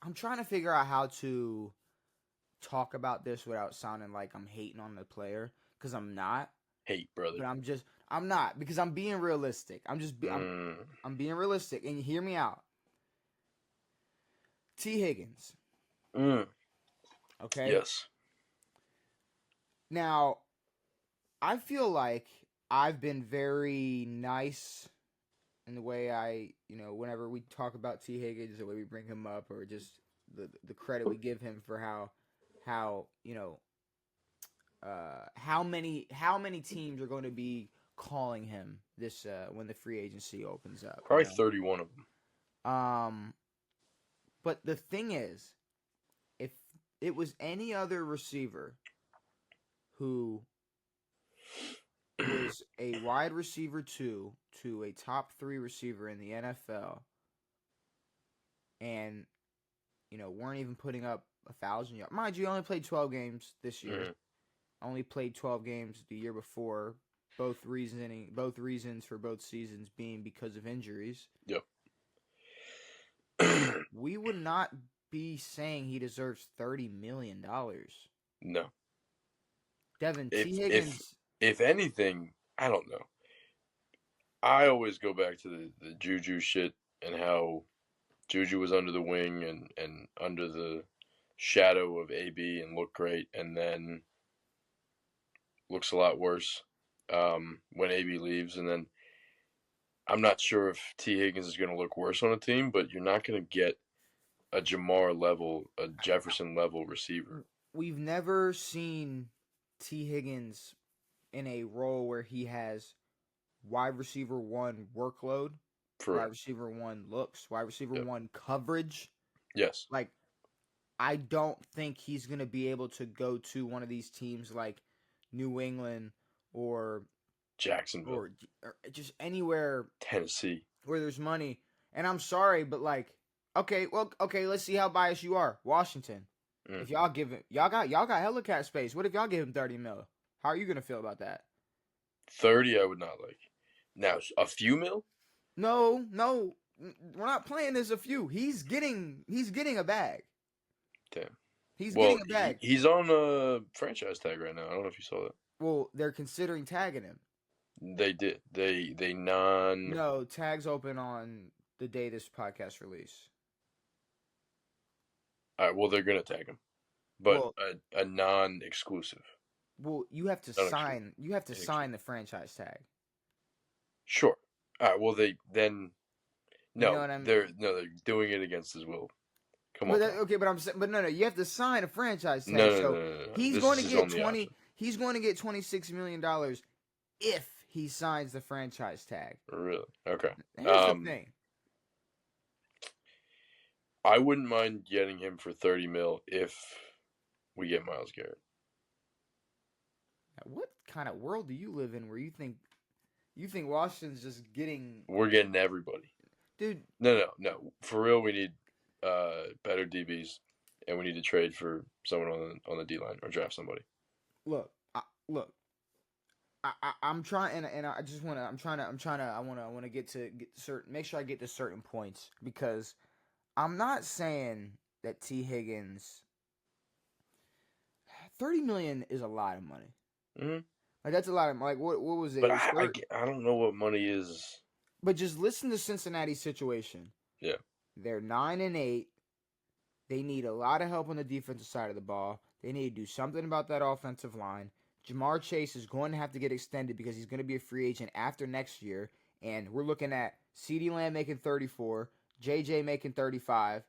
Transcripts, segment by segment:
I'm trying to figure out how to talk about this without sounding like I'm hating on the player because I'm not. Hate, brother. But I'm not because I'm being realistic. I'm being realistic, and hear me out. Tee Higgins, Mm. okay. Yes. Now I feel like I've been very nice in the way whenever we talk about Tee Higgins, the way we bring him up, or just the credit we give him for how how many teams are going to be calling him this when the free agency opens up. Probably 31 of them. But the thing is, if it was any other receiver who was a wide receiver two to a top 3 receiver in the NFL, and weren't even putting up 1,000 yards. Mind you, only played 12 games this year. Mm-hmm. Only played 12 games the year before. Both reasons for both seasons being because of injuries. Yep. We would not be saying he deserves $30 million. No. Devin, If Tee Higgins. if anything, I don't know. I always go back to the Juju shit and how Juju was under the wing and under the shadow of AB and looked great, and then looks a lot worse when AB leaves. And then I'm not sure if Tee Higgins is going to look worse on a team, but you're not going to get a Jamar level, a Jefferson level receiver. We've never seen Tee Higgins in a role where he has wide receiver 1 workload, wide receiver 1 looks, wide receiver 1 coverage. Yes. Like, I don't think he's going to be able to go to one of these teams like New England or Jacksonville or just anywhere, Tennessee, where there's money. And I'm sorry, but okay, let's see how biased you are. Washington. If y'all give it, y'all got hella cap space. What if y'all give him 30 mil? How are you gonna feel about that? 30, I would not like. Now, a few mil? No, we're not playing this a few. He's getting a bag. Damn. He's getting a bag. He's on a franchise tag right now. I don't know if you saw that. Well, they're considering tagging him. They did. They No, tags open on the day this podcast release. All right, well, they're gonna tag him, but a non-exclusive. Well, you have to sign. You have to sign the franchise tag. Sure. All right. Well, no, you know what I mean? they're doing it against his will. Come on. But no, you have to sign a franchise tag. No. He's going to get 20. He's going to get $26 million if he signs the franchise tag. Really? Okay. Here's the thing. I wouldn't mind getting him for 30 mil if we get Myles Garrett. Now, what kind of world do you live in where you think Washington's just getting? We're getting everybody, dude. No. For real, we need better DBs, and we need to trade for someone on the D line or draft somebody. Look. I'm trying, and I just want to. I want to get to certain. Make sure I get to certain points because I'm not saying that Tee Higgins. $30 million is a lot of money. Mm-hmm. Like that's a lot of what was it? But I don't know what money is. But just listen to Cincinnati's situation. Yeah, they're 9-8. They need a lot of help on the defensive side of the ball. They need to do something about that offensive line. Jamar Chase is going to have to get extended because he's going to be a free agent after next year. And we're looking at CeeDee Lamb making 34, JJ making 35.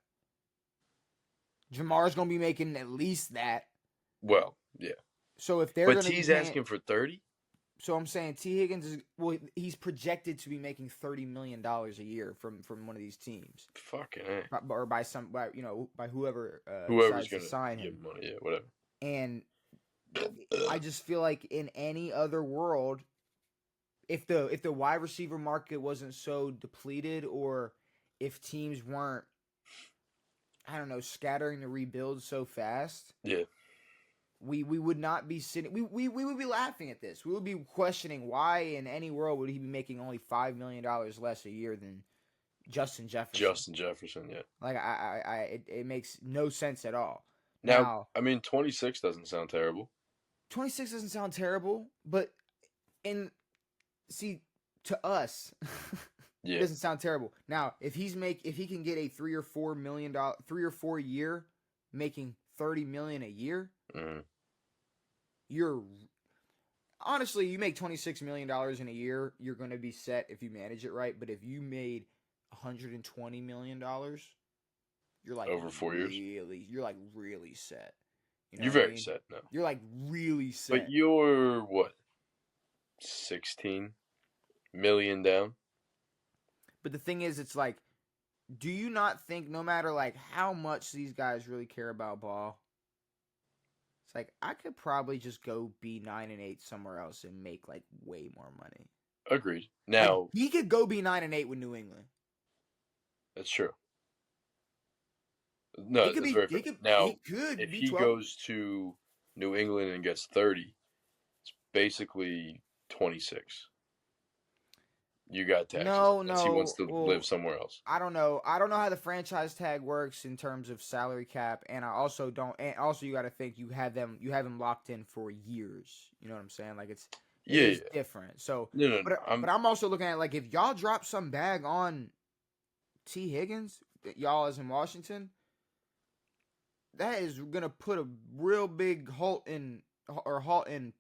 Jamar's going to be making at least that. Well, yeah. So if they're going to T's asking for 30? So I'm saying Tee Higgins he's projected to be making $30 million a year from one of these teams. Fucking A. Or by whoever whoever's going to sign him. Money, yeah, whatever. And I just feel like in any other world, if the wide receiver market wasn't so depleted, or if teams weren't, I don't know, scattering the rebuild so fast, yeah, we would not be sitting. We would be laughing at this. We would be questioning why in any world would he be making only $5 million less a year than Justin Jefferson. Justin Jefferson. Yeah. Like it makes no sense at all. Now, Now, I mean, 26 doesn't sound terrible. 26 doesn't sound terrible, but in see to us, it Yeah. doesn't sound terrible. Now, if he can get a $3 or $4 year, making $30 million a year, Mm-hmm. you're honestly you make $26 million in a year, you're going to be set if you manage it right. But if you made $120 million, you're like Over 4 years. you're like really set. You know You're what I very mean? set now. You're like really But set. you're what? 16 million down? But the thing is, it's like, do you not think no matter like how much these guys really care about ball, it's like I could probably just go be 9-8 somewhere else and make like way more money. Agreed. Like Now, he could go be 9-8 with New England. that's true. No, He could that's be. very He fair. could. Now, He could if be he 12. goes to New England and gets 30, it's basically 26. You got taxes No, unless he wants no. to Well, live somewhere else. I don't know. I don't know how the franchise tag works in terms of salary cap, and I also don't. And also, you got to think you have them locked in for years. You know what I'm saying? Like it Yeah, is yeah. different. So, No. but I'm also looking at like if y'all drop some bag on Tee Higgins, y'all as in Washington, that is gonna put a real big halt in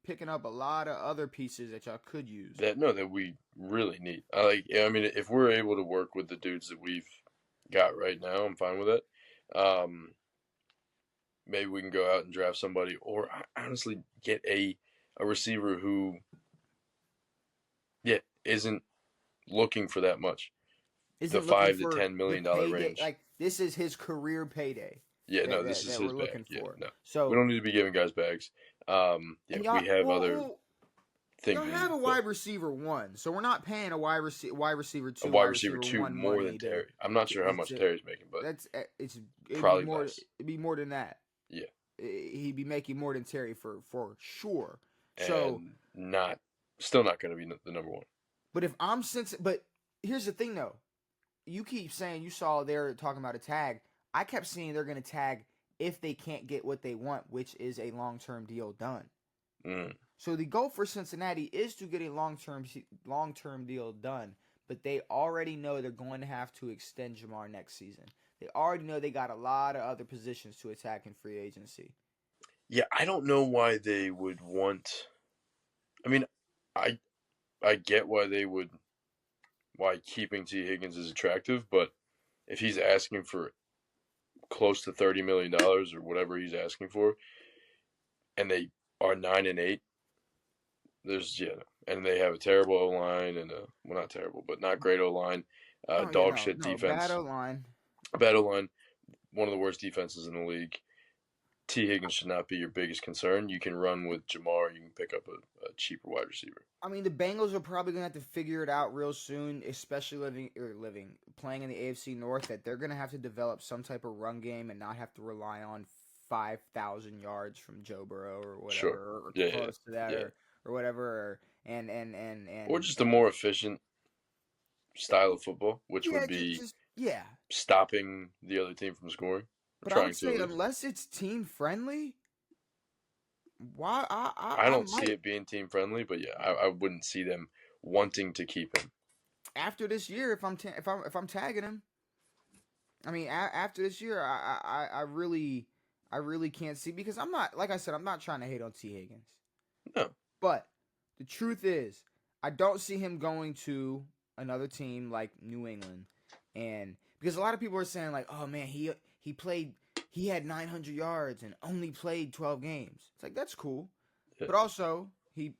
picking up a lot of other pieces that y'all could use. that we really need. I mean, if we're able to work with the dudes that we've got right now, I'm fine with it. Maybe we can go out and draft somebody, or honestly get a receiver who, yeah, isn't looking for that much. The Isn't looking $5 to for the $10 million payday. range. Like this is his career payday. Yeah, no, That this that, is that his we're bag. looking Yeah, for. no, we So don't need to be giving guys bags. Yeah, and y'all, we have other things y'all we have need a to fill. wide receiver one, so we're not paying a wide receiver A two, wide wide receiver receiver two one more money than Terry. I'm not sure how much Terry's making, but that's it'd be probably more. less. It'd be more than that. Yeah, He'd be making more than Terry for sure. So, and still not going to be the number one. but here's the thing though. You keep saying you saw they're talking about a tag. I kept seeing they're going to tag if they can't get what they want, which is a long-term deal done. Mm. So the goal for Cincinnati is to get a long-term deal done, but they already know they're going to have to extend Jamar next season. They already know they got a lot of other positions to attack in free agency. Yeah, I don't know why they would want. I mean, I get why keeping Tee Higgins is attractive, but if he's asking for close to $30 million or whatever he's asking for, and they are 9-8, and they have a terrible O line and well, not terrible, but not great O line, Oh yeah, dog shit no, bad defense, O line. bad O line, one of the worst defenses in the league. Tee Higgins should not be your biggest concern. You can run with Jamar. You can pick up a cheaper wide receiver. I mean, the Bengals are probably gonna have to figure it out real soon, especially playing in the AFC North. That they're gonna have to develop some type of run game and not have to rely on 5,000 yards from Joe Burrow or whatever, Sure. or Yeah, close to that, yeah. or whatever, Or just a more efficient style of football, which yeah, would be yeah. stopping the other team from scoring. Or But I trying would to at say least. unless it's team friendly, why I I don't see might it being team friendly, but yeah, I wouldn't see them wanting to keep him. after this year if I'm tagging him. I mean, after this year, I really can't see because I'm not like I said I'm not trying to hate on Tee Higgins, No. but the truth is I don't see him going to another team like New England, and because a lot of people are saying like, oh man, he had 900 yards and only played 12 games. It's like that's cool, Yeah. but also he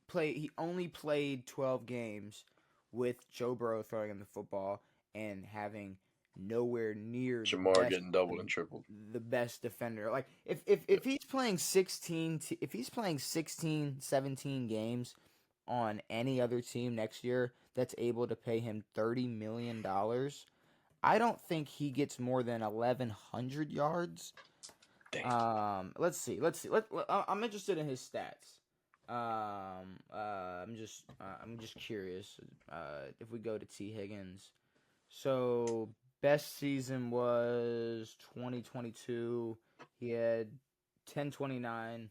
only played 12 games with Joe Burrow throwing him the football and having nowhere near Jamar getting doubled and tripled. the best defender. Like if he's playing 16 17 games on any other team next year that's able to pay him $30 million, I don't think he gets more than 1,100 yards. Let's see. I'm interested in his stats. I'm just curious. If we go to Tee Higgins, So best season was 2022. He had 1029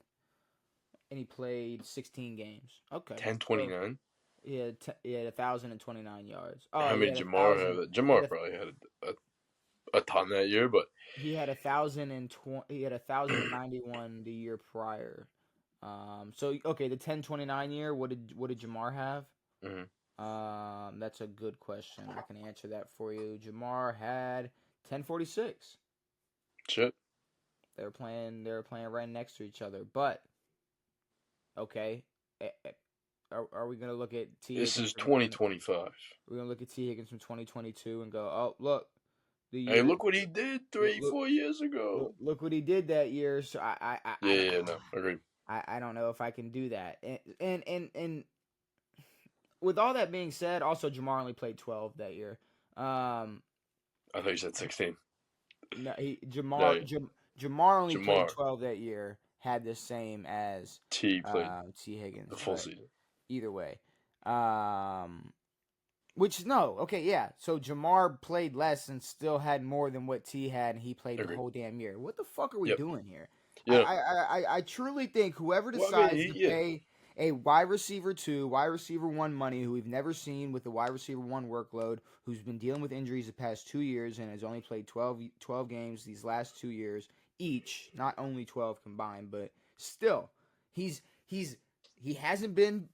and he played 16 games. Okay. So 1029. he had 1,029 yards. How Oh, he many had a Jamar thousand. have? He had Jamar a probably had a ton that year, but he had 1,020. He had 1,091 the year prior. So okay, the 1029 year. What did Jamar have? mhm. That's a good question. I can answer that for you. Jamar had 1046. Shit. They were playing right next to each other. But okay, are we gonna look at Tee This Higgins is from 2025. we're gonna look at Tee Higgins from 2022 and go, oh look, the Hey, year look what he did look three, look 4 years ago. look what he did that year. So Yeah, yeah, no, agreed. I don't know if I can do that. And with all that being said, also Jamar only played 12 that year. Um, I thought you said 16. no, No, Jamar only played Jamar 12 that year. Had the same as T played T the Higgins, full but season. either way, um, which no, okay, yeah. So Jamar played less and still had more than what T had, and he played the Agreed. whole damn year. What the fuck are we Yep. doing here? Yeah. I truly think whoever Well, I mean, decides to yeah. pay a wide receiver 2, wide receiver 1 money, who we've never seen with the wide receiver 1 workload, who's been dealing with injuries the past 2 years and has only played 12 games these last 2 years each, not only 12 combined, but still, he hasn't been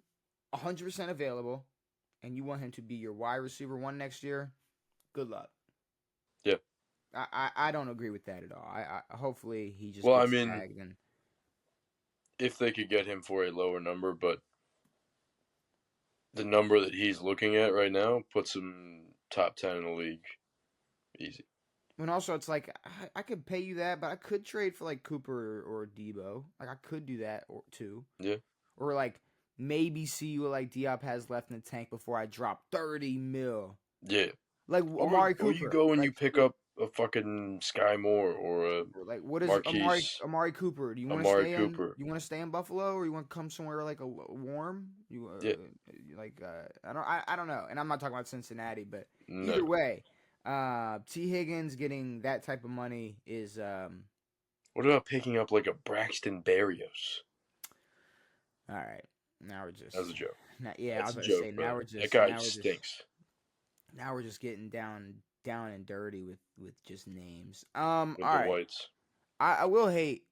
100% available, and you want him to be your wide receiver 1 next year. Good luck. Yeah. I don't agree with that at all. I hopefully he just Well, I gets mean, tagged and if they could get him for a lower number, but the number that he's looking at right now puts him top 10 in the league. Easy. and also it's like I could pay you that, but I could trade for like Cooper or Debo. Like I could do that or too, Yeah. or like maybe see what like Diop has left in the tank before I drop 30 mil. Yeah. Like Amari Or you Cooper. go and you Like pick up a fucking Sky Moore or a what is Marquise, Amari Cooper? Do you want to Amari stay in? Cooper. You want to stay in Buffalo, or you want to come somewhere like a warm? Yeah. I don't know. And I'm not talking about Cincinnati, but No. either way, T Higgins getting that type of money is What about picking up like a Braxton Berrios? all right. Now we're just That's a joke. yeah. I That's was a about to joke, say but that guy stinks. now we're just getting down and dirty with just names. All With the right. Whites. I will hate